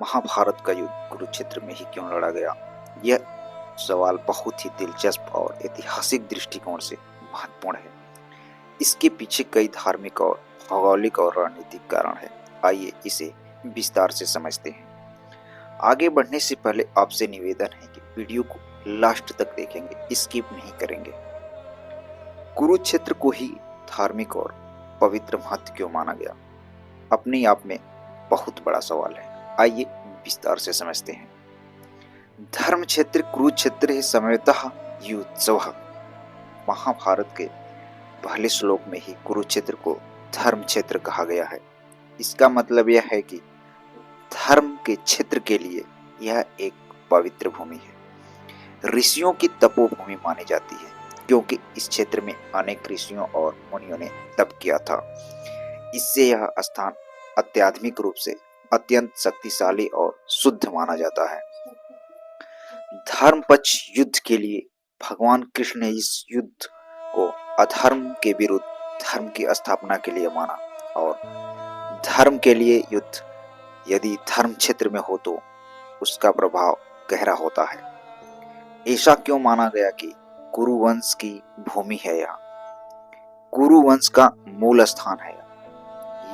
महाभारत का युद्ध कुरुक्षेत्र में ही क्यों लड़ा गया? यह सवाल बहुत ही दिलचस्प और ऐतिहासिक दृष्टिकोण से महत्वपूर्ण है। इसके पीछे कई धार्मिक और भौगोलिक और रणनीतिक कारण है। आइए इसे विस्तार से समझते हैं। आगे बढ़ने से पहले आपसे निवेदन है कि वीडियो को लास्ट तक देखेंगे, स्किप नहीं करेंगे। कुरुक्षेत्र को ही धार्मिक और पवित्र महत्व क्यों माना गया? अपने आप में बहुत बड़ा सवाल है। आइए विस्तार से समझते हैं। धर्म क्षेत्र कुरुक्षेत्र है समयतः युत्सव। महाभारत के पहले श्लोक में ही कुरुक्षेत्र को धर्म क्षेत्र कहा गया है। इसका मतलब यह है कि धर्म के क्षेत्र के लिए यह एक पवित्र भूमि है। ऋषियों की तपोभूमि मानी जाती है क्योंकि इस क्षेत्र में अनेक ऋषियों और मुनियों ने तप किया था। इससे यह स्थान आध्यात्मिक रूप से अत्यंत शक्तिशाली और शुद्ध माना जाता है। धर्म पक्ष युद्ध के लिए भगवान कृष्ण ने इस युद्ध को अधर्म के विरुद्ध धर्म की स्थापना के लिए माना और धर्म के लिए युद्ध यदि धर्म क्षेत्र में हो तो उसका प्रभाव गहरा होता है। ऐसा क्यों माना गया कि कुरुवंश की भूमि है यह, कुरुवंश का मूल स्थान है।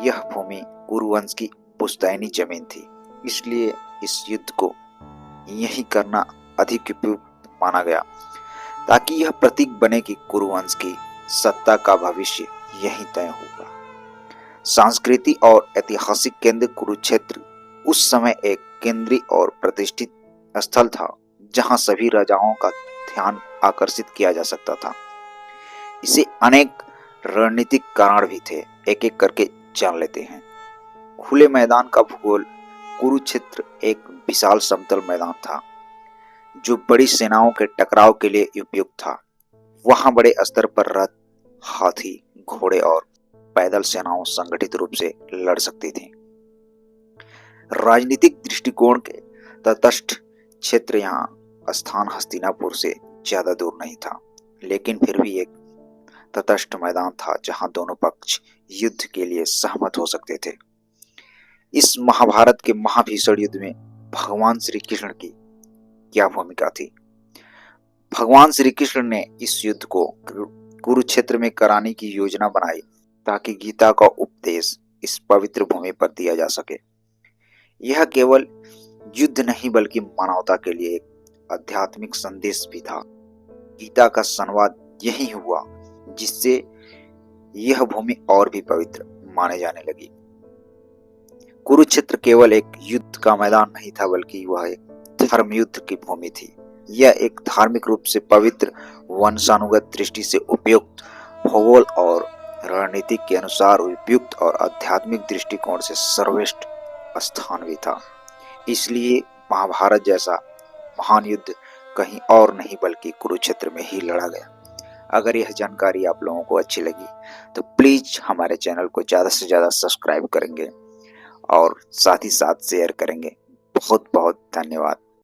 यह भूमि कुरुवंश की पुश्तैनी जमीन थी, इसलिए इस युद्ध को यही करना अधिक उपयुक्त माना गया ताकि यह प्रतीक बने कि कुरुवंश की सत्ता का भविष्य यही तय होगा। सांस्कृतिक और ऐतिहासिक केंद्र कुरुक्षेत्र उस समय एक केंद्रीय और प्रतिष्ठित स्थल था जहां सभी राजाओं का ध्यान आकर्षित किया जा सकता था। इसे अनेक रणनीतिक कारण भी थे, एक एक करके जान लेते हैं। खुले मैदान का भूगोल कुरुक्षेत्र एक विशाल समतल मैदान था जो बड़ी सेनाओं के टकराव के लिए उपयुक्त था। वहां बड़े स्तर पर रथ, हाथी, घोड़े और पैदल सेनाओं संगठित रूप से लड़ सकती थी। राजनीतिक दृष्टिकोण के तटस्थ क्षेत्र यहाँ स्थान हस्तिनापुर से ज्यादा दूर नहीं था, लेकिन फिर भी एक तटस्थ मैदान था जहां दोनों पक्ष युद्ध के लिए सहमत हो सकते थे। इस महाभारत के महाभीषण युद्ध में भगवान श्री कृष्ण की क्या भूमिका थी? भगवान श्री कृष्ण ने इस युद्ध को कुरुक्षेत्र में कराने की योजना बनाई ताकि गीता का उपदेश इस पवित्र भूमि पर दिया जा सके। यह केवल युद्ध नहीं बल्कि मानवता के लिए एक आध्यात्मिक संदेश भी था। गीता का संवाद यही हुआ जिससे यह भूमि और भी पवित्र माने जाने लगी। कुरुक्षेत्र केवल एक युद्ध का मैदान नहीं था बल्कि वह एक धर्म युद्ध की भूमि थी। यह एक धार्मिक रूप से पवित्र, वंशानुगत दृष्टि से उपयुक्त, भूगोल और रणनीतिक के अनुसार उपयुक्त और आध्यात्मिक दृष्टिकोण से सर्वश्रेष्ठ स्थान भी था। इसलिए महाभारत जैसा महान युद्ध कहीं और नहीं बल्कि कुरुक्षेत्र में ही लड़ा गया। अगर यह जानकारी आप लोगों को अच्छी लगी तो प्लीज हमारे चैनल को ज्यादा से ज्यादा सब्सक्राइब करेंगे और साथ ही साथ शेयर करेंगे। बहुत बहुत धन्यवाद।